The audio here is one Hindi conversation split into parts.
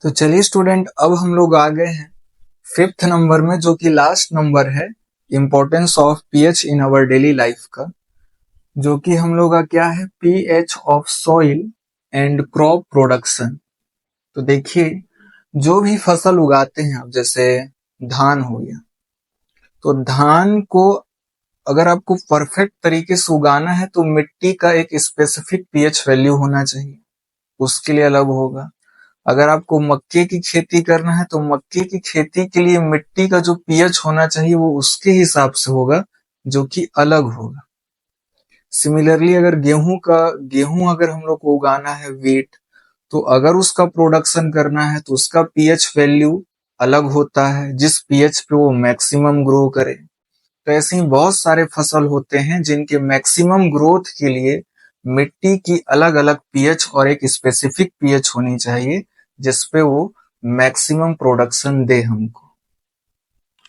तो चलिए स्टूडेंट, अब हम लोग आ गए हैं फिफ्थ नंबर में, जो कि लास्ट नंबर है, importance of pH in our daily life का, जो कि हम लोग का क्या है, pH of soil and crop production. तो देखिए, जो भी फसल उगाते हैं आप, जैसे धान हो गया, तो धान को अगर आपको परफेक्ट तरीके से उगाना है तो मिट्टी का एक स्पेसिफिक पीएच वैल्यू होना चाहिए, उसके लिए अलग होगा। अगर आपको मक्के की खेती करना है तो मक्के की खेती के लिए मिट्टी का जो पीएच होना चाहिए वो उसके हिसाब से होगा, जो कि अलग होगा। सिमिलरली अगर गेहूं अगर हम लोग को उगाना है वीट, तो अगर उसका प्रोडक्शन करना है तो उसका पीएच वैल्यू अलग होता है, जिस पीएच पे वो मैक्सिमम ग्रो करे। तो ऐसे ही बहुत सारे फसल होते हैं जिनके मैक्सिमम ग्रोथ के लिए मिट्टी की अलग अलग पीएच और एक स्पेसिफिक पीएच होनी चाहिए, जिसपे वो मैक्सिमम प्रोडक्शन दे हमको।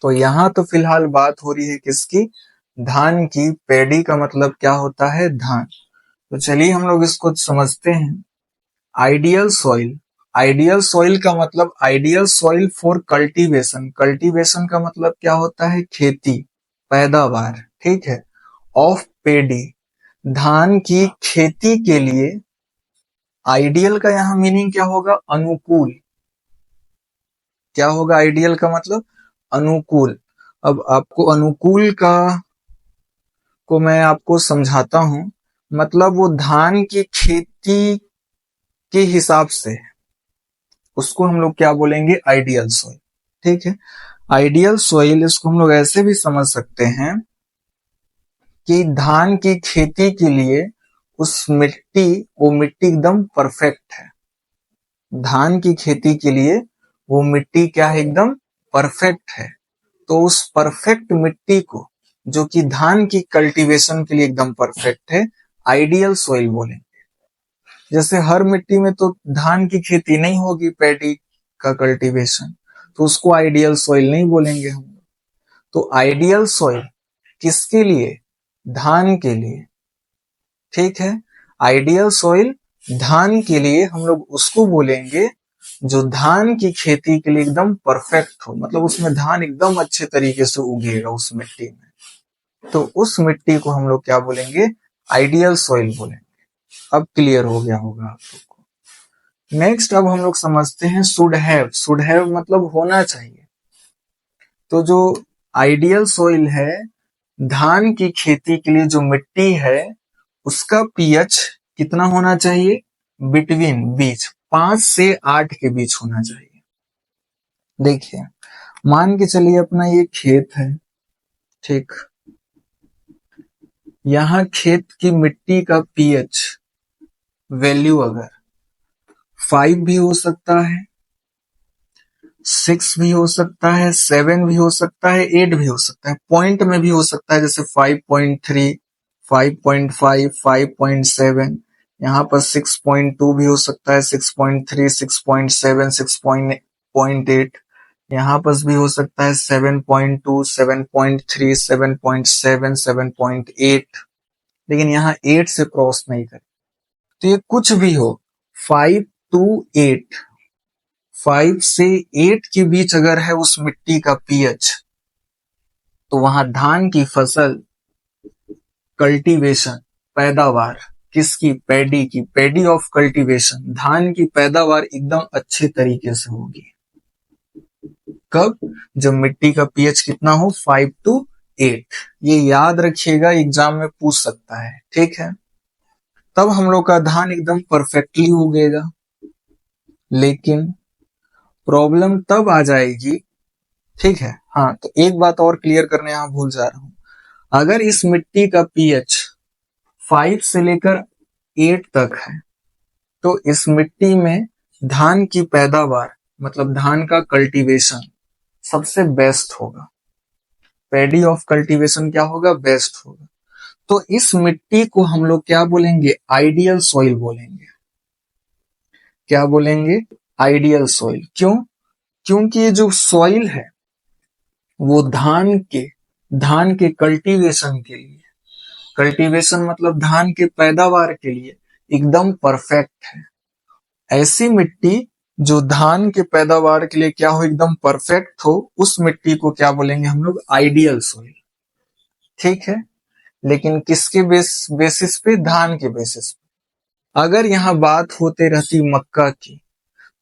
तो यहाँ तो फिलहाल बात हो रही है किसकी, धान की। पैडी का मतलब क्या होता है, धान। तो चलिए हम लोग इसको समझते हैं। आइडियल सॉइल, आइडियल सॉइल का मतलब ideal soil for cultivation. Cultivation का मतलब क्या होता है, खेती, पैदावार, ठीक है, ऑफ पेडी, धान की खेती के लिए। आइडियल का यहाँ मीनिंग क्या होगा, अनुकूल। क्या होगा आइडियल का मतलब, अनुकूल। अब आपको अनुकूल को मैं आपको समझाता हूं। मतलब वो धान की खेती के हिसाब से उसको हम लोग क्या बोलेंगे, आइडियल सॉइल, ठीक है। आइडियल सॉइल, इसको हम लोग ऐसे भी समझ सकते हैं कि धान की खेती के लिए वो मिट्टी एकदम परफेक्ट है। धान की खेती के लिए वो मिट्टी क्या है, एकदम परफेक्ट है। तो उस परफेक्ट मिट्टी को, जो कि धान की कल्टीवेशन के लिए एकदम परफेक्ट है, आइडियल सॉइल बोलेंगे। जैसे हर मिट्टी में तो धान की खेती नहीं होगी, पैडी का कल्टीवेशन, तो उसको आइडियल सॉइल नहीं बोलेंगे हम। तो आइडियल सॉइल किसके लिए, धान के लिए, ठीक है। आइडियल सॉइल धान के लिए हम लोग उसको बोलेंगे जो धान की खेती के लिए एकदम परफेक्ट हो, मतलब उसमें धान एकदम अच्छे तरीके से उगेगा उस मिट्टी में। तो उस मिट्टी को हम लोग क्या बोलेंगे, आइडियल सॉइल बोलेंगे। अब क्लियर हो गया होगा आप लोग को। नेक्स्ट अब हम लोग समझते हैं शुड हैव। शुड हैव मतलब होना चाहिए। तो जो आइडियल सॉइल है, धान की खेती के लिए जो मिट्टी है, उसका पीएच कितना होना चाहिए, बिटवीन, बीच, 5 से 8 के बीच होना चाहिए। देखिए, मान के चलिए अपना ये खेत है, ठीक। यहाँ खेत की मिट्टी का पीएच वैल्यू अगर 5 भी हो सकता है, 6 भी हो सकता है, 7 भी हो सकता है, 8 भी हो सकता है, पॉइंट में भी हो सकता है, जैसे 5.3, 5.5, 5.7, यहाँ पर 6.2 भी हो सकता है, 6.3, 6.7, 6.8, यहाँ पर भी हो सकता है 7.2, 7.3, 7.7, 7.8, लेकिन यहाँ 8 से क्रॉस नहीं करे। तो ये कुछ भी हो, 5 to 8, 5 से 8 के बीच अगर है उस मिट्टी का पीएच, तो वहां धान की फसल, कल्टीवेशन, पैदावार किसकी, पैडी की, पैडी ऑफ कल्टीवेशन, धान की पैदावार एकदम अच्छे तरीके से होगी। कब, जब मिट्टी का पीएच कितना हो, 5 to 8। ये याद रखिएगा, एग्जाम में पूछ सकता है, ठीक है। तब हम लोग का धान एकदम परफेक्टली उगेगा। लेकिन प्रॉब्लम तब आ जाएगी, ठीक है। हाँ, तो एक बात और क्लियर करने यहाँ भूल जा रहा हूं। अगर इस मिट्टी का पीएच 5 से लेकर 8 तक है, तो इस मिट्टी में धान की पैदावार, मतलब धान का कल्टीवेशन सबसे बेस्ट होगा। पैडी ऑफ कल्टीवेशन क्या होगा, बेस्ट होगा। तो इस मिट्टी को हम लोग क्या बोलेंगे, आइडियल सॉइल बोलेंगे। क्या बोलेंगे, आइडियल सॉइल। क्यों, क्योंकि ये जो सॉइल है वो धान के कल्टीवेशन के लिए, कल्टीवेशन मतलब धान के पैदावार के लिए एकदम परफेक्ट है। ऐसी मिट्टी जो धान के पैदावार के लिए क्या हो, एकदम परफेक्ट हो, उस मिट्टी को क्या बोलेंगे हम लोग, आइडियल सोइल। ठीक है, लेकिन किसके बेसिस पे, धान के बेसिस पे। अगर यहाँ बात होते रहती मक्का की,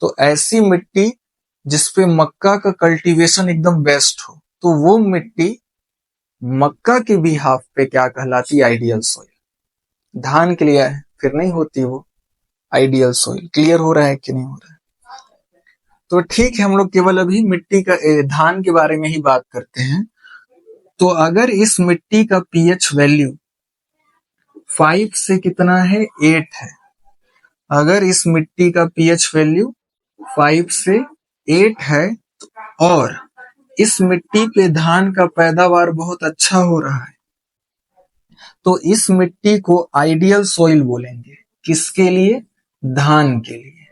तो ऐसी मिट्टी जिसपे मक्का का कल्टीवेशन एकदम बेस्ट हो, तो वो मिट्टी मक्का के भी हाफ पे क्या कहलाती, आइडियल सोइल। धान के लिए फिर नहीं होती वो आइडियल सोइल। क्लियर हो रहा है कि नहीं हो रहा है? तो ठीक है, हम लोग केवल अभी मिट्टी का धान के बारे में ही बात करते हैं। तो अगर इस मिट्टी का पीएच वैल्यू 5 से कितना है, 8 है। अगर इस मिट्टी का पीएच वैल्यू 5 से 8 है और इस मिट्टी पे धान का पैदावार बहुत अच्छा हो रहा है, तो इस मिट्टी को आइडियल सोइल बोलेंगे। किसके लिए? धान के लिए,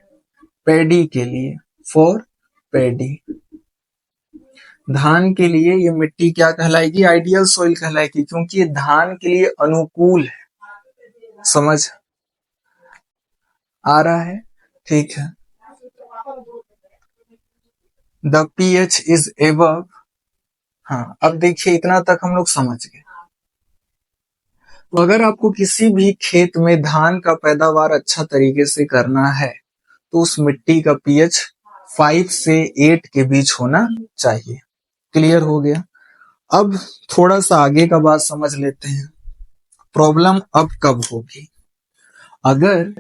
पैडी के लिए, फॉर पैडी। धान के लिए ये मिट्टी क्या कहलाएगी, आइडियल सोइल कहलाएगी, क्योंकि ये धान के लिए अनुकूल है। समझ आ रहा है? ठीक है। The pH is above. हाँ, अब देखिए इतना तक हम लोग समझ गए। तो अगर आपको किसी भी खेत में धान का पैदावार अच्छा तरीके से करना है, तो उस मिट्टी का पीएच 5 से 8 के बीच होना चाहिए। क्लियर हो गया? अब थोड़ा सा आगे का बात समझ लेते हैं। प्रॉब्लम अब कब होगी? अगर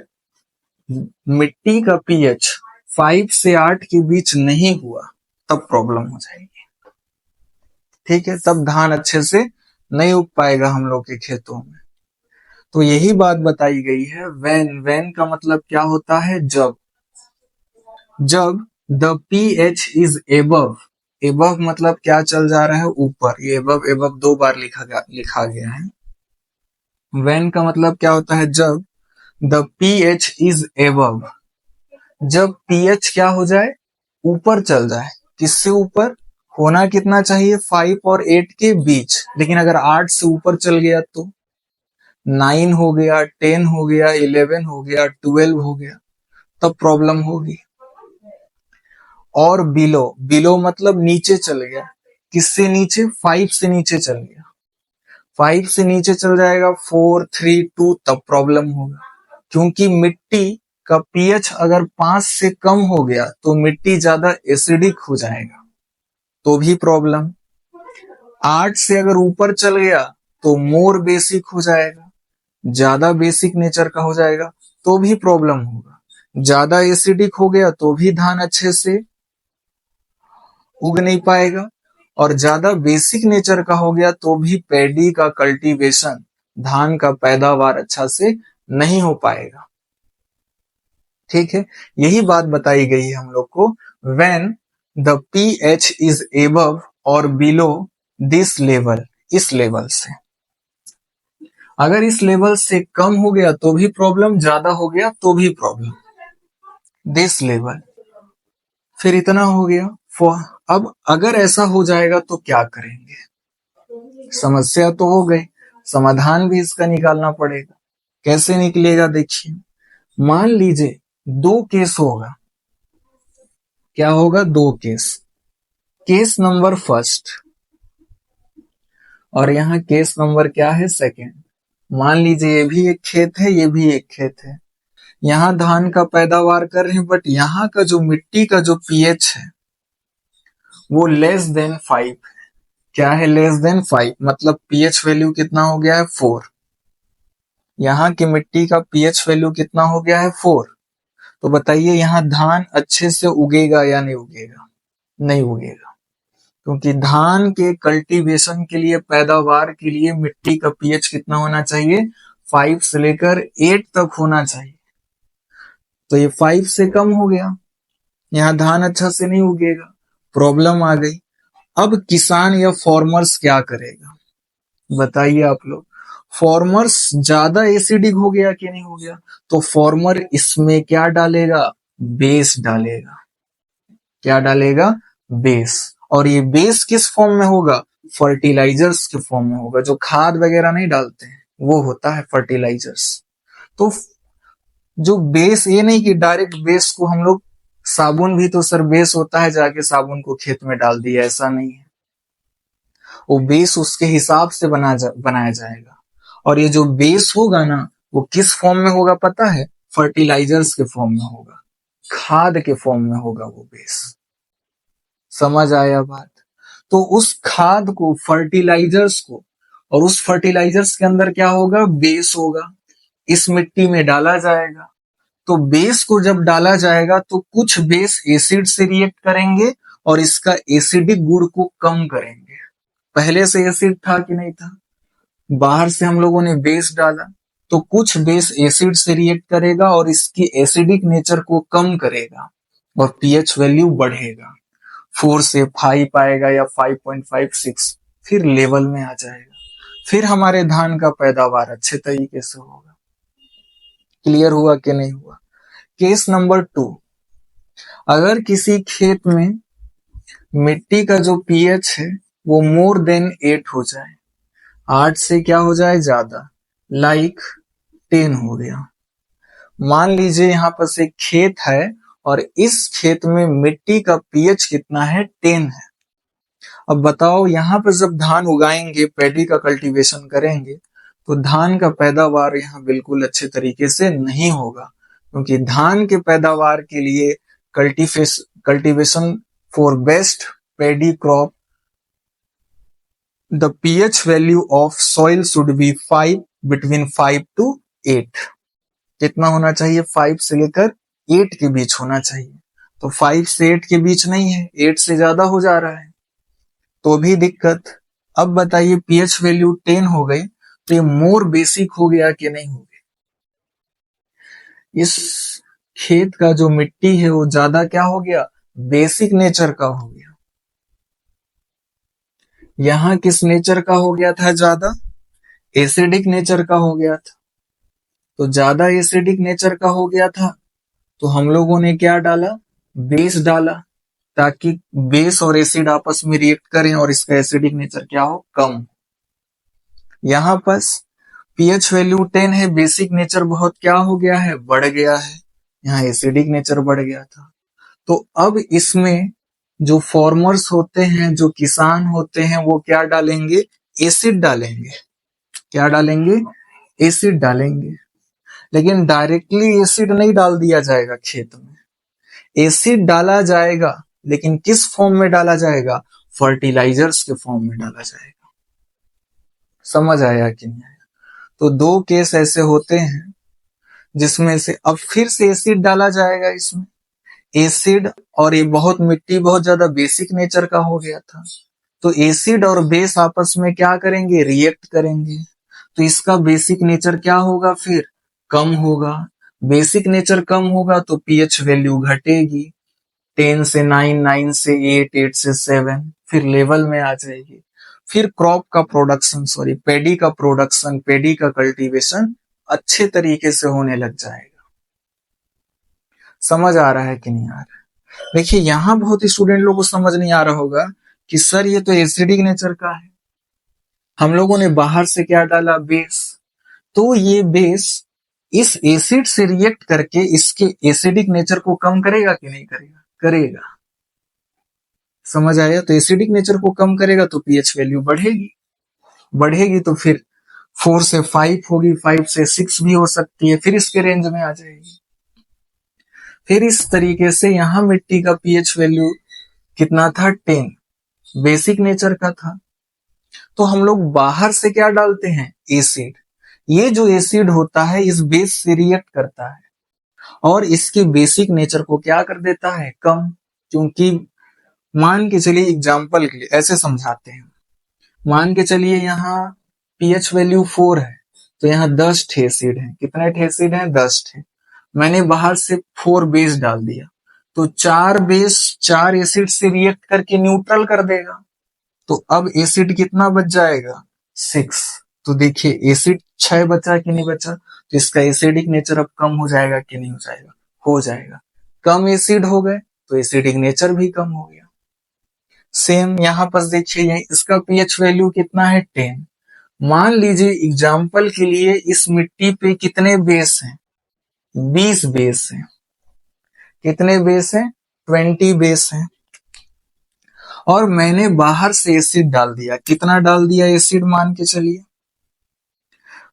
मिट्टी का पीएच 5 से 8 के बीच नहीं हुआ, तब प्रॉब्लम हो जाएगी। ठीक है, तब धान अच्छे से नहीं उग पाएगा हम लोग के खेतों में। तो यही बात बताई गई है। व्हेन का मतलब क्या होता है, जब। जब the pH is above, above मतलब क्या चल जा रहा है, ऊपर। ये एबव एबव 2 बार लिखा गया है। व्हेन का मतलब क्या होता है, जब द पीएच इज एबव, जब पीएच क्या हो जाए, ऊपर चल जाए। किससे ऊपर? होना कितना चाहिए, 5 और 8 के बीच। लेकिन अगर 8 से ऊपर चल गया तो 9 हो गया, 10 हो गया, 11 हो गया, 12 हो गया, तब प्रॉब्लम होगी। और बिलो, बिलो मतलब नीचे चल गया। किससे नीचे? 5 से नीचे चल गया। 5 से नीचे चल जाएगा, 4, 3, 2, तब प्रॉब्लम होगा। क्योंकि मिट्टी का पीएच अगर 5 से कम हो गया तो मिट्टी ज्यादा एसिडिक हो जाएगा, तो भी प्रॉब्लम। 8 से अगर ऊपर चल गया तो मोर बेसिक हो जाएगा, ज्यादा बेसिक नेचर का हो जाएगा, तो भी प्रॉब्लम होगा। ज्यादा एसिडिक हो गया तो भी धान अच्छे से उग नहीं पाएगा, और ज्यादा बेसिक नेचर का हो गया तो भी पैडी का कल्टीवेशन, धान का पैदावार अच्छा से नहीं हो पाएगा। ठीक है, यही बात बताई गई है हम लोग को। When the pH is above और बिलो दिस लेवल, इस लेवल से। अगर इस लेवल से कम हो गया तो भी प्रॉब्लम, ज्यादा हो गया तो भी प्रॉब्लम। दिस लेवल, फिर इतना हो गया। अब अगर ऐसा हो जाएगा तो क्या करेंगे? समस्या तो हो गई, समाधान भी इसका निकालना पड़ेगा। कैसे निकलेगा? देखिए, मान लीजिए 2 केस होगा। क्या होगा? 2 केस। केस नंबर फर्स्ट और यहाँ केस नंबर क्या है, सेकेंड। मान लीजिए ये भी एक खेत है, ये भी एक खेत है। यहाँ धान का पैदावार कर रहे हैं, बट यहाँ का जो मिट्टी का जो पीएच है वो लेस देन 5 है। क्या है? लेस देन 5, मतलब पीएच वैल्यू कितना हो गया है, 4। यहाँ की मिट्टी का पीएच वैल्यू कितना हो गया है, 4। तो बताइए यहाँ धान अच्छे से उगेगा या नहीं उगेगा? नहीं उगेगा, क्योंकि धान के कल्टीवेशन के लिए, पैदावार के लिए मिट्टी का पीएच कितना होना चाहिए, 5 से लेकर 8 तक होना चाहिए। तो ये 5 से कम हो गया, यहाँ धान अच्छा से नहीं उगेगा, प्रॉब्लम आ गई। अब किसान या फार्मर्स क्या करेगा, बताइए आप लोग। फार्मर्स ज्यादा एसिडिक हो गया कि नहीं हो गया, तो फार्मर इसमें क्या डालेगा, बेस डालेगा। क्या डालेगा? बेस। और ये बेस किस फॉर्म में होगा, फर्टिलाइजर्स के फॉर्म में होगा। जो खाद वगैरह नहीं डालते हैं वो होता है फर्टिलाइजर्स। तो जो बेस, ये नहीं कि डायरेक्ट बेस को हम लोग साबुन भी तो सर बेस होता है, जाके साबुन को खेत में डाल दिया, ऐसा नहीं है। वो बेस उसके हिसाब से बनाया जाएगा। और ये जो बेस होगा ना, वो किस फॉर्म में होगा पता है? फर्टिलाइजर्स के फॉर्म में होगा, खाद के फॉर्म में होगा वो बेस। समझ आया बात? तो उस खाद को, फर्टिलाइजर्स को, और उस फर्टिलाइजर्स के अंदर क्या होगा? बेस होगा। इस मिट्टी में डाला जाएगा। तो बेस को जब डाला जाएगा तो कुछ बेस एसिड से रिएक्ट करेंगे और इसका एसिडिक गुण को कम करेंगे। पहले से एसिड था कि नहीं था? बाहर से हम लोगों ने बेस डाला, तो कुछ बेस एसिड से रिएक्ट करेगा और इसकी एसिडिक नेचर को कम करेगा और पीएच वैल्यू बढ़ेगा। 4 से 5 आएगा या 5.56, फिर लेवल में आ जाएगा। फिर हमारे धान का पैदावार अच्छे तरीके से होगा। क्लियर हुआ कि नहीं हुआ? केस नंबर 2, अगर किसी खेत में मिट्टी का जो पीएच है वो मोर देन 8 हो जाए, 8 से क्या हो जाए? ज्यादा, लाइक 10 हो गया। मान लीजिए यहाँ पर एक खेत है और इस खेत में मिट्टी का पीएच कितना है? 10 है। अब बताओ, यहाँ पर जब धान उगाएंगे, पैडी का कल्टीवेशन करेंगे, तो धान का पैदावार यहाँ बिल्कुल अच्छे तरीके से नहीं होगा, क्योंकि धान के पैदावार के लिए cultivation for best paddy crop, the pH value of soil should be 5, between 5 to 8। कितना होना चाहिए? 5 से लेकर 8 के बीच होना चाहिए। तो 5 से 8 के बीच नहीं है, 8 से ज्यादा हो जा रहा है, तो भी दिक्कत। अब बताइए, पीएच वैल्यू 10 हो गई, तो ये मोर बेसिक हो गया कि नहीं हो गया? इस खेत का जो मिट्टी है वो ज्यादा क्या हो गया? बेसिक नेचर का हो गया। यहां किस नेचर का हो गया था? ज्यादा एसिडिक नेचर का हो गया था। तो ज्यादा एसिडिक नेचर का हो गया था, तो हम लोगों ने क्या डाला? बेस डाला, ताकि बेस और एसिड आपस में रिएक्ट करें और इसका एसिडिक नेचर क्या हो? कम। यहाँ पर पीएच वैल्यू 10 है, बेसिक नेचर बहुत क्या हो गया है? बढ़ गया है। यहाँ एसिडिक नेचर बढ़ गया था। तो अब इसमें जो फार्मर्स होते हैं, जो किसान होते हैं, वो क्या डालेंगे? एसिड डालेंगे। क्या डालेंगे? एसिड डालेंगे। लेकिन डायरेक्टली एसिड नहीं डाल दिया जाएगा खेत में, एसिड डाला जाएगा, लेकिन किस फॉर्म में डाला जाएगा? फर्टिलाइजर्स के फॉर्म में डाला जाएगा। समझ आया कि नहीं आया? तो 2 केस ऐसे होते हैं जिसमें से अब फिर से एसिड डाला जाएगा इसमें, एसिड, और ये मिट्टी बहुत ज्यादा बेसिक नेचर का हो गया था, तो एसिड और बेस आपस में क्या करेंगे? रिएक्ट करेंगे। तो इसका बेसिक नेचर क्या होगा? फिर कम होगा। बेसिक नेचर कम होगा तो पीएच वैल्यू घटेगी, 10 से 9, 9 से 8, 8 से 7, फिर लेवल में आ जाएगी। फिर क्रॉप का प्रोडक्शन, पैडी का प्रोडक्शन, पैडी का कल्टीवेशन अच्छे तरीके से होने लग जाएगा। समझ आ रहा है कि नहीं आ रहा है? देखिए, यहाँ बहुत स्टूडेंट लोगों को समझ नहीं आ रहा होगा कि सर ये तो एसिडिक नेचर का है, हम लोगों ने बाहर से क्या डाला? बेस। तो ये बेस इस एसिड से रिएक्ट करके इसके एसिडिक नेचर को कम करेगा कि नहीं करेगा? करेगा। समझ आया? तो एसिडिक नेचर को कम करेगा तो पीएच वैल्यू बढ़ेगी। बढ़ेगी तो फिर 4 से 5 होगी, 5 से 6 भी हो सकती है, फिर इसके रेंज में आ जाएगी। फिर इस तरीके से यहाँ मिट्टी का पीएच वैल्यू कितना था? 10, बेसिक नेचर का था। तो हम लोग बाहर से क्या डालते हैं? एसिड। ये जो एसिड होता है इस बेस से रिएक्ट करता है और इसके बेसिक नेचर को क्या कर देता है? कम। क्योंकि मान के चलिए, एग्जाम्पल के लिए ऐसे समझाते हैं, मान के चलिए यहाँ पीएच वैल्यू 4 है, तो यहाँ 10 एसिड है। कितने एसिड है? 10 है। मैंने बाहर से 4 बेस डाल दिया, तो 4 बेस 4 एसिड से रिएक्ट करके न्यूट्रल कर देगा। तो अब एसिड कितना बच जाएगा? 6। तो देखिए, एसिड 6 बचा कि नहीं बचा? तो इसका एसिडिक नेचर अब कम हो जाएगा कि नहीं हो जाएगा? हो जाएगा। कम एसिड हो गए तो एसिडिक नेचर भी कम हो गया। सेम यहाँ पर देखिए, इसका पीएच वैल्यू कितना है? 10। मान लीजिए एग्जाम्पल के लिए इस मिट्टी पे कितने बेस हैं? 20 बेस हैं। कितने बेस हैं? 20 बेस हैं। और मैंने बाहर से एसिड डाल दिया। कितना डाल दिया एसिड? मान के चलिए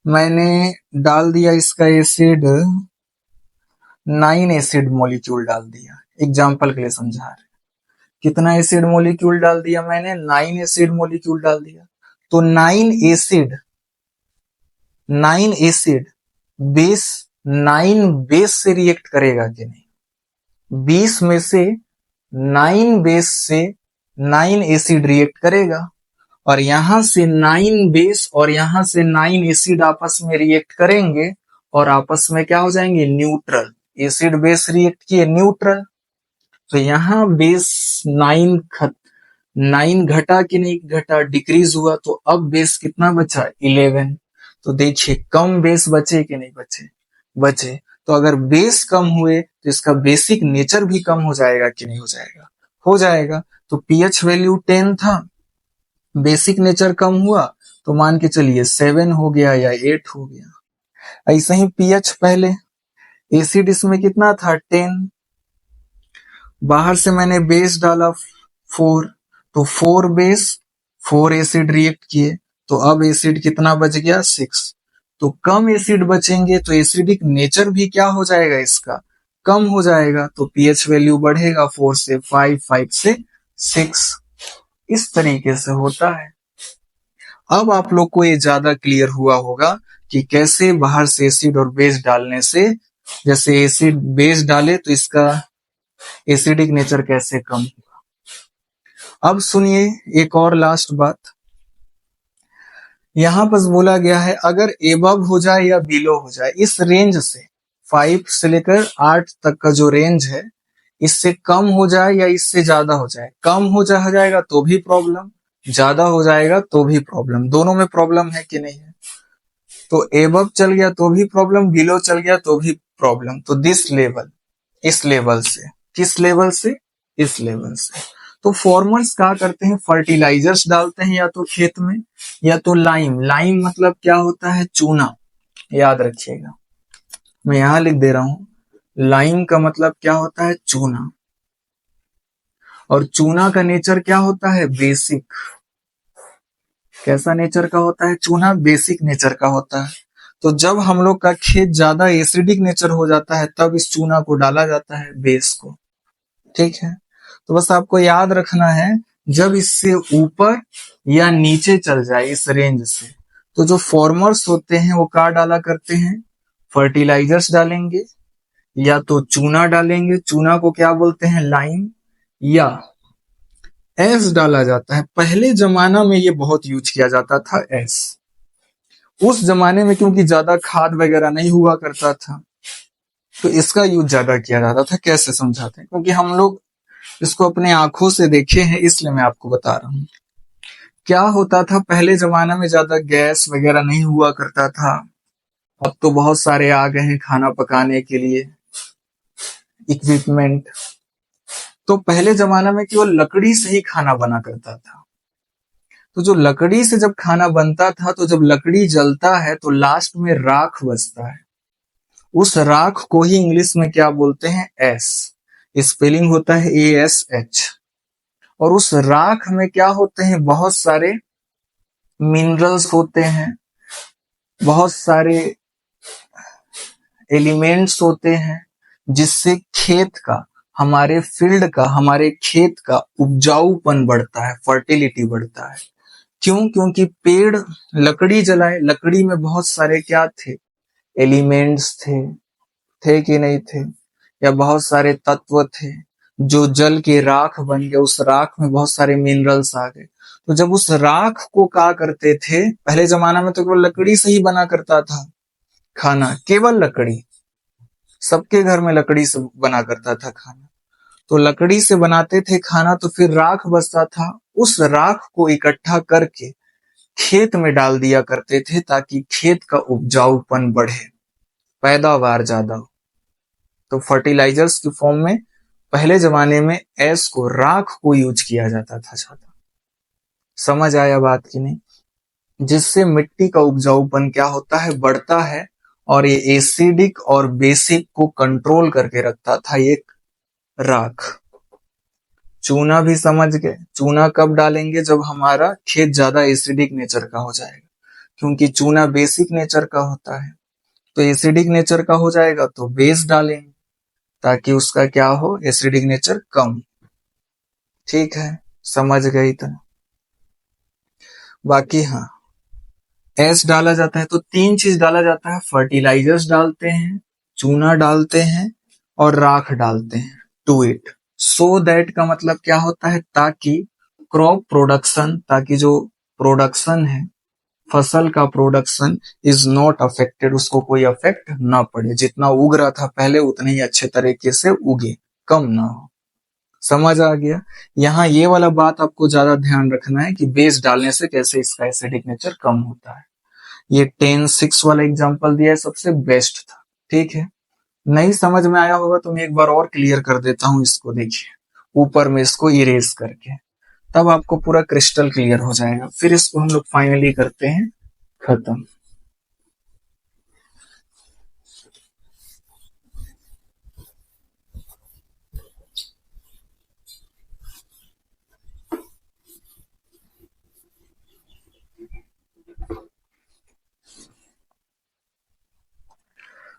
मैंने डाल दिया इसका एसिड 9 एसिड मॉलिक्यूल डाल दिया। एग्जाम्पल के लिए समझा रहे। कितना एसिड मॉलिक्यूल डाल दिया मैंने? 9 एसिड मॉलिक्यूल डाल दिया। तो 9 एसिड बेस 9 बेस से रिएक्ट करेगा कि नहीं? 20 में से 9 बेस से 9 एसिड रिएक्ट करेगा, और यहां से 9 बेस और यहां से 9 एसिड आपस में रिएक्ट करेंगे और आपस में क्या हो जाएंगे? न्यूट्रल। एसिड बेस रिएक्ट किए, न्यूट्रल। तो यहां बेस 9 घटा कि नहीं घटा? डिक्रीज हुआ। तो अब बेस कितना बचा? 11। तो देखिए कम बेस बचे कि नहीं बचे? बचे। तो अगर बेस कम हुए तो इसका बेसिक नेचर भी कम हो जाएगा कि नहीं हो जाएगा? हो जाएगा। तो पीएच वैल्यू 10 था, बेसिक नेचर कम हुआ तो मान के चलिए 7 हो गया या 8 हो गया। ऐसे ही पीएच पहले एसिड इसमें कितना था? 10। बाहर से मैंने बेस डाला 4, तो 4 बेस 4 एसिड रिएक्ट किए, तो अब एसिड कितना बच गया? 6। तो कम एसिड बचेंगे तो एसिडिक नेचर भी क्या हो जाएगा? इसका कम हो जाएगा। तो पीएच वैल्यू बढ़ेगा 4 से 5, 5 से 6। इस तरीके से होता है। अब आप लोग को ये ज्यादा क्लियर हुआ होगा कि कैसे बाहर से एसिड और बेस डालने से, जैसे एसिड बेस डाले तो इसका एसिडिक नेचर कैसे कम हुआ। अब सुनिए एक और लास्ट बात। यहां पर बोला गया है अगर एबव हो जाए या बिलो हो जाए, इस रेंज से 5 से लेकर 8 तक का जो रेंज है, इससे कम हो जाए या इससे ज्यादा हो जाए। कम हो जाएगा तो भी प्रॉब्लम, ज्यादा हो जाएगा तो भी प्रॉब्लम। दोनों में प्रॉब्लम है कि नहीं है? तो एबव चल गया तो भी प्रॉब्लम, बिलो चल गया तो भी प्रॉब्लम। तो दिस लेवल, इस लेवल से, किस लेवल से? इस लेवल से। तो फार्मर्स क्या करते हैं? फर्टिलाइजर्स डालते हैं, या तो खेत में या तो लाइम। लाइम मतलब क्या होता है? चूना। याद रखिएगा, मैं यहां लिख दे रहा हूं। लाइम का मतलब क्या होता है? चूना। और चूना का नेचर क्या होता है? बेसिक। कैसा नेचर का होता है चूना? बेसिक नेचर का होता है। तो जब हम लोग का खेत ज्यादा एसिडिक नेचर हो जाता है तब इस चूना को डाला जाता है, बेस को। ठीक है, तो बस आपको याद रखना है जब इससे ऊपर या नीचे चल जाए इस रेंज से, तो जो फॉर्मर्स होते हैं वो क्या डाला करते हैं? फर्टिलाइजर्स डालेंगे या तो चूना डालेंगे। चूना को क्या बोलते हैं? लाइम। या एस डाला जाता है। पहले जमाना में ये बहुत यूज किया जाता था, एस। उस जमाने में क्योंकि ज्यादा खाद वगैरह नहीं हुआ करता था तो इसका यूज ज्यादा किया जाता था। कैसे समझाते हैं? क्योंकि हम लोग इसको अपने आंखों से देखे हैं, इसलिए मैं आपको बता रहा हूं। क्या होता था पहले जमाना में? ज्यादा गैस वगैरह नहीं हुआ करता था। अब तो बहुत सारे आ गए हैं खाना पकाने के लिए इक्विपमेंट। तो पहले जमाना में केवल लकड़ी से ही खाना बना करता था। तो जो लकड़ी से जब खाना बनता था तो जब लकड़ी जलता है तो लास्ट में राख बचता है। उस राख को ही इंग्लिश में क्या बोलते हैं? एस। स्पेलिंग होता है ASH। और उस राख में क्या होते हैं? बहुत सारे मिनरल्स होते हैं, बहुत सारे एलिमेंट्स होते हैं, जिससे खेत का, हमारे फील्ड का, हमारे खेत का उपजाऊपन बढ़ता है, फर्टिलिटी बढ़ता है। क्यों? क्योंकि पेड़ लकड़ी जलाए, लकड़ी में बहुत सारे क्या थे? एलिमेंट्स थे कि नहीं थे? या बहुत सारे तत्व थे जो जल के राख बन गए। उस राख में बहुत सारे मिनरल्स आ गए। तो जब उस राख को क्या करते थे? पहले जमाना में तो केवल लकड़ी से ही बना करता था खाना, केवल लकड़ी। सबके घर में लकड़ी से बना करता था खाना। तो लकड़ी से बनाते थे खाना, तो फिर राख बचता था। उस राख को इकट्ठा करके खेत में डाल दिया करते थे ताकि खेत का उपजाऊपन बढ़े, पैदावार ज्यादा हो। तो फर्टिलाइजर्स की फॉर्म में पहले जमाने में एस को, राख को यूज किया जाता था ज्यादा। समझ आया बात की नहीं? जिससे मिट्टी का उपजाऊपन क्या होता है? बढ़ता है। और ये एसिडिक और बेसिक को कंट्रोल करके रखता था, ये राख। चूना भी समझ गए, चूना कब डालेंगे जब हमारा खेत ज्यादा एसिडिक नेचर का हो जाएगा, क्योंकि चूना बेसिक नेचर का होता है। तो एसिडिक नेचर का हो जाएगा तो बेस डालेंगे ताकि उसका क्या हो, एसिडिक नेचर कम। ठीक है, समझ गई तो। बाकी हाँ, एस डाला जाता है तो 3 चीज डाला जाता है, फर्टिलाइजर्स डालते हैं, चूना डालते हैं और राख डालते हैं टू इट। सो दैट का मतलब क्या होता है, ताकि क्रॉप प्रोडक्शन, ताकि जो प्रोडक्शन है, फसल का प्रोडक्शन इज नॉट अफेक्टेड, उसको कोई अफेक्ट ना पड़े, जितना उग रहा था पहले उतने ही अच्छे तरीके से उगे, कम ना हो। समझ आ गया। यहाँ ये वाला बात आपको ज्यादा ध्यान रखना है कि बेस डालने से कैसे इसका एसिडिक नेचर कम होता है। ये 10-6 वाला एग्जांपल दिया है, सबसे बेस्ट था। ठीक है, नहीं समझ में आया होगा तो मैं एक बार और क्लियर कर देता हूँ इसको। देखिए ऊपर में इसको इरेज करके, तब आपको पूरा क्रिस्टल क्लियर हो जाएगा। फिर इसको हम लोग फाइनली करते हैं खत्म।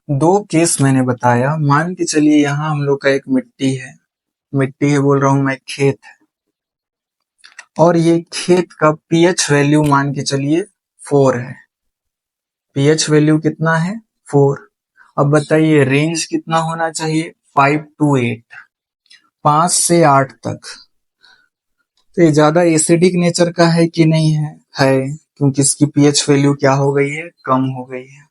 दो केस मैंने बताया, मान के चलिए यहाँ हम लोग का एक मिट्टी है, मिट्टी है बोल रहा हूं मैं, खेत है, और ये खेत का पीएच वैल्यू मान के चलिए 4 है। पीएच वैल्यू कितना है, 4। अब बताइए रेंज कितना होना चाहिए, 5 to 8, 5 से 8 तक। तो ये ज्यादा एसिडिक नेचर का है कि नहीं है, क्योंकि इसकी पीएच वैल्यू क्या हो गई है, कम हो गई है।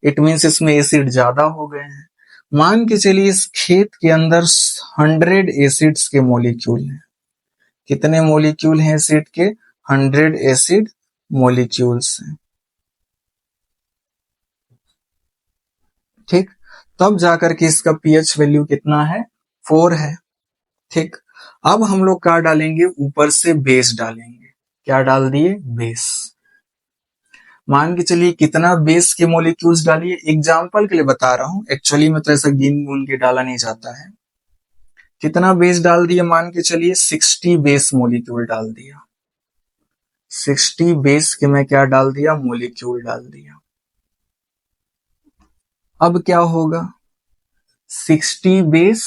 इट मीन्स इसमें एसिड ज्यादा हो गए हैं। मान के चलिए इस खेत के अंदर 100 एसिड्स के मॉलिक्यूल हैं। कितने मॉलिक्यूल हैं एसिड के, 100 एसिड मॉलिक्यूल्स हैं। ठीक, तब जाकर के इसका पीएच वैल्यू कितना है, 4 है। ठीक, अब हम लोग क्या डालेंगे, ऊपर से बेस डालेंगे। क्या डाल दिए, बेस। मान के चलिए कितना बेस के मॉलिक्यूल्स डालिए, एग्जांपल के लिए बता रहा हूं, एक्चुअली में तो ऐसा गिन गुन के डाला नहीं जाता है। कितना बेस डाल दिया, मान के चलिए 60 बेस मॉलिक्यूल डाल दिया। 60 बेस के मैं क्या डाल दिया, मॉलिक्यूल डाल दिया। अब क्या होगा, 60 बेस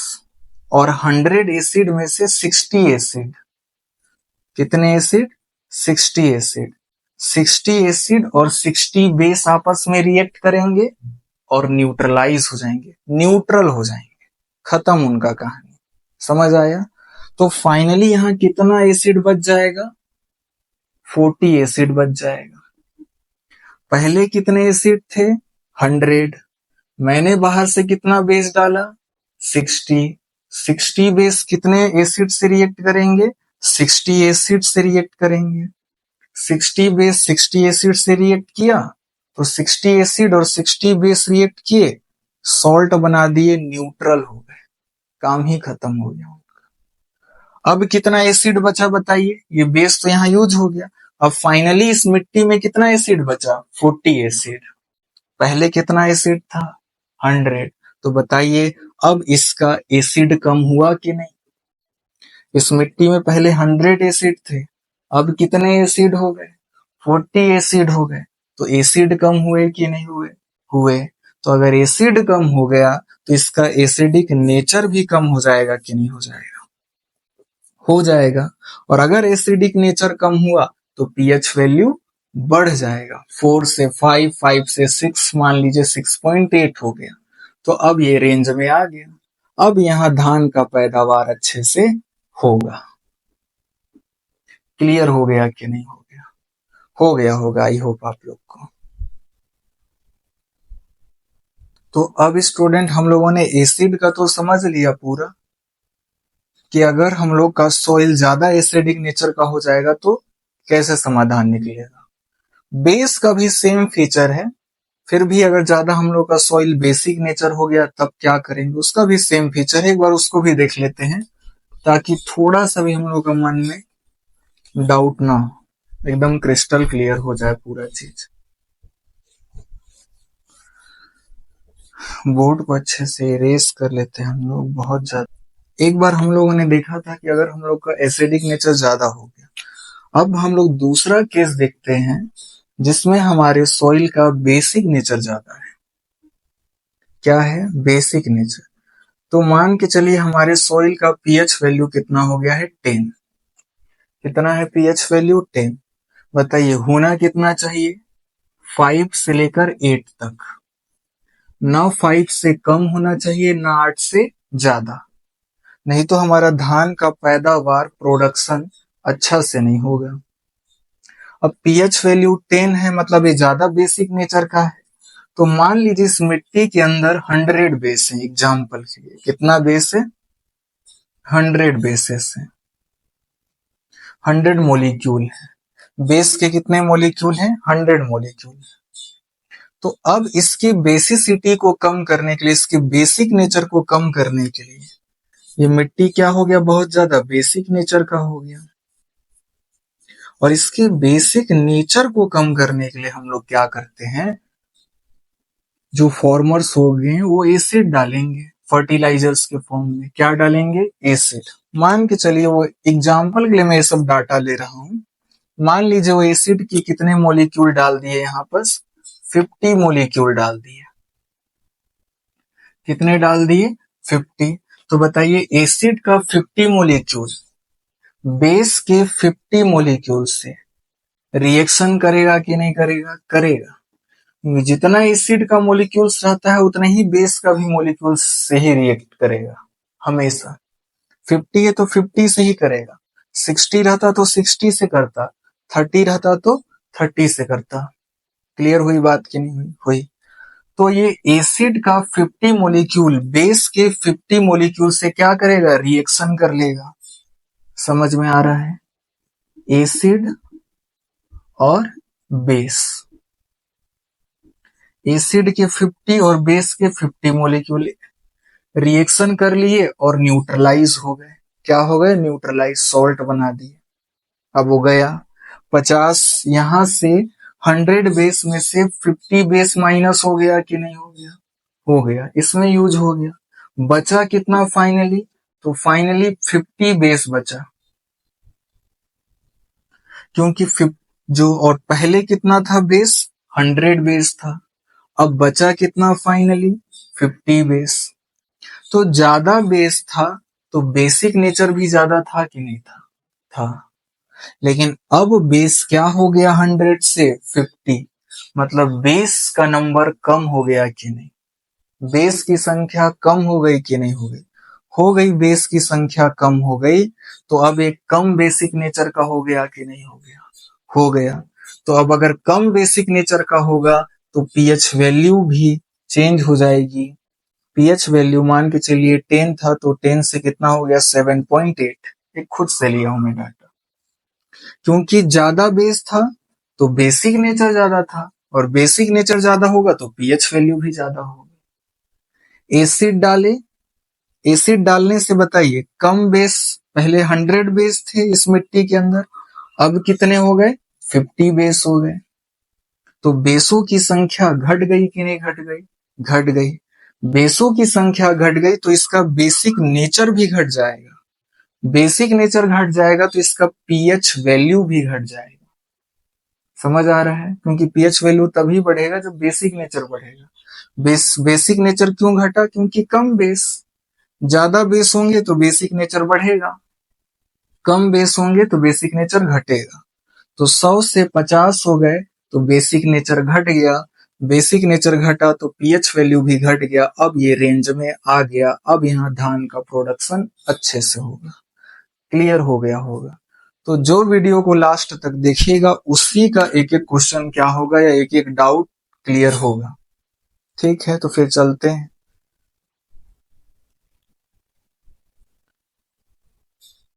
और 100 एसिड में से 60 एसिड, कितने एसिड, 60 एसिड। 60 एसिड और 60 बेस आपस में रिएक्ट करेंगे और न्यूट्रलाइज हो जाएंगे, न्यूट्रल हो जाएंगे, खत्म उनका कहानी। समझ आया। तो फाइनली यहां कितना एसिड बच जाएगा, 40 एसिड बच जाएगा। पहले कितने एसिड थे, 100। मैंने बाहर से कितना बेस डाला, 60। 60 बेस कितने एसिड से रिएक्ट करेंगे, 60 एसिड से रिएक्ट करेंगे। 60 बेस 60 एसिड से रिएक्ट किया तो 60 एसिड और 60 बेस रिएक्ट किए, सॉल्ट बना दिए, न्यूट्रल हो गए, काम ही खत्म हो गया उनका। अब कितना एसिड बचा बताइए, ये बेस तो यहाँ यूज हो गया। अब फाइनली इस मिट्टी में कितना एसिड बचा, 40 एसिड। पहले कितना एसिड था, 100। तो बताइए अब इसका एसिड कम हुआ कि नहीं। इस मिट्टी में पहले 100 एसिड थे, अब कितने एसिड हो गए, 40 एसिड हो गए। तो एसिड कम हुए कि नहीं हुए, हुए। तो अगर एसिड कम हो गया तो इसका एसिडिक नेचर भी कम हो जाएगा कि नहीं हो जाएगा, हो जाएगा। और अगर एसिडिक नेचर कम हुआ तो पीएच वैल्यू बढ़ जाएगा, 4 से 5, 5 से 6, मान लीजिए 6.8 हो गया। तो अब ये रेंज में आ गया। अब यहाँ धान का पैदावार अच्छे से होगा। क्लियर हो गया कि नहीं हो गया, हो गया होगा, आई होप आप लोग को। तो अब स्टूडेंट हम लोगों ने एसिड का तो समझ लिया पूरा, कि अगर हम लोग का सॉइल ज्यादा एसिडिक नेचर का हो जाएगा तो कैसे समाधान निकलेगा। बेस का भी सेम फीचर है, फिर भी अगर ज्यादा हम लोग का सॉइल बेसिक नेचर हो गया तब क्या करेंगे, उसका भी सेम फीचर है, एक बार उसको भी देख लेते हैं ताकि थोड़ा सा भी हम लोग का मन में डाउट ना हो, एकदम क्रिस्टल क्लियर हो जाए पूरा चीज। बोर्ड को अच्छे से इरेज कर लेते हैं हम लोग, बहुत ज्यादा एक बार हम लोगों ने देखा था कि अगर हम लोग का एसिडिक नेचर ज्यादा हो गया। अब हम लोग दूसरा केस देखते हैं जिसमें हमारे सॉइल का बेसिक नेचर ज्यादा है। क्या है? Basic nature. तो मान के चलिए हमारे सॉइल का पीएच वैल्यू कितना हो गया है? 10। कितना है पीएच वैल्यू? 10। बताइए होना कितना चाहिए? 5 से लेकर 8 तक। ना 5 से कम होना चाहिए, ना 8 से ज्यादा, नहीं तो हमारा धान का पैदावार प्रोडक्शन अच्छा से नहीं होगा। अब पीएच वैल्यू 10 है, मतलब ये ज्यादा बेसिक नेचर का है। तो मान लीजिए इस मिट्टी के अंदर 100 बेस है, एग्जाम्पल के लिए। कितना बेस है? 100 बेसेस है, 100 मोलिक्यूल है। बेस के कितने मोलिक्यूल हैं? 100 मोलिक्यूल। तो अब इसकी बेसिसिटी को कम करने के लिए, इसके बेसिक नेचर को कम करने के लिए, ये मिट्टी क्या हो गया? बहुत ज्यादा बेसिक नेचर का हो गया। और इसके बेसिक नेचर को कम करने के लिए हम लोग क्या करते हैं? जो फॉर्मर्स हो गए वो एसिड डालेंगे फर्टिलाइजर्स के फॉर्म में। क्या डालेंगे? एसिड। मान के चलिए, वो एग्जाम्पल के लिए मैं ये सब डाटा ले रहा हूं। मान लीजिए वो एसिड की कितने मोलिक्यूल डाल दिए? यहाँ पर 50 मोलिक्यूल डाल दिए। कितने डाल दिए? 50। तो बताइए एसिड का 50 मोलिक्यूल बेस के 50 मोलिक्यूल से रिएक्शन करेगा कि नहीं करेगा? करेगा। जितना एसिड का मोलिक्यूल्स रहता है उतना ही बेस का भी मोलिक्यूल्स से ही रिएक्ट करेगा हमेशा। 50 है तो 50 से ही करेगा, 60 रहता तो 60 से करता, 30 रहता तो 30 से करता। क्लियर हुई बात कि नहीं हुई? हुई। तो ये एसिड का 50 मोलिक्यूल बेस के 50 मोलिक्यूल से क्या करेगा? रिएक्शन कर लेगा। समझ में आ रहा है? एसिड और बेस, एसिड के 50 और बेस के 50 मोलिक्यूल रिएक्शन कर लिए और न्यूट्रलाइज हो गए। क्या हो गए? न्यूट्रलाइज, सॉल्ट बना दिए। अब वो गया 50, यहां से 100 बेस में से 50 बेस माइनस हो गया कि नहीं हो गया? हो गया, इसमें यूज हो गया। बचा कितना फाइनली? तो फाइनली 50 बेस बचा, क्योंकि जो और पहले कितना था बेस? 100 बेस था। अब बचा कितना फाइनली? 50 बेस। तो ज्यादा बेस था तो बेसिक नेचर भी ज्यादा था कि नहीं था? था। लेकिन अब बेस क्या हो गया? 100 से 50, मतलब बेस का नंबर कम हो गया कि नहीं? बेस की संख्या कम हो गई कि नहीं हो गई? हो गई। बेस की संख्या कम हो गई, तो अब एक कम बेसिक नेचर का हो गया कि नहीं हो गया? हो गया। तो अब अगर कम बेसिक नेचर का होगा तो पीएच वैल्यू भी चेंज हो जाएगी। पीएच वैल्यू मान के चलिए 10 था, तो 10 से कितना हो गया? 7.8। एक खुद से लिया हूं मैं डाटा, क्योंकि ज्यादा बेस था तो बेसिक नेचर ज्यादा था, और बेसिक नेचर ज्यादा होगा तो पीएच वैल्यू भी ज्यादा होगी। एसिड डाले, एसिड डालने से बताइए कम बेस, पहले 100 बेस थे इस मिट्टी के अंदर, अब कितने हो गए? 50 बेस हो गए। तो बेसों की संख्या घट गई कि नहीं घट गई? घट गई। बेसों की संख्या घट गई तो इसका बेसिक नेचर भी घट जाएगा। बेसिक नेचर घट जाएगा तो इसका पीएच वैल्यू भी घट जाएगा। समझ आ रहा है? क्योंकि पीएच वैल्यू तभी बढ़ेगा जब बेसिक नेचर बढ़ेगा। बेसिक नेचर क्यों घटा? क्योंकि कम बेस। ज्यादा बेस होंगे तो बेसिक नेचर बढ़ेगा, कम बेस होंगे तो बेसिक नेचर घटेगा। तो 100 से 50 हो गए तो बेसिक नेचर घट गया, बेसिक नेचर घटा तो पीएच वैल्यू भी घट गया। अब ये रेंज में आ गया। अब यहाँ धान का प्रोडक्शन अच्छे से होगा। क्लियर हो गया होगा? तो जो वीडियो को लास्ट तक देखिएगा उसी का एक एक क्वेश्चन क्या होगा या एक एक डाउट क्लियर होगा। ठीक है, तो फिर चलते हैं।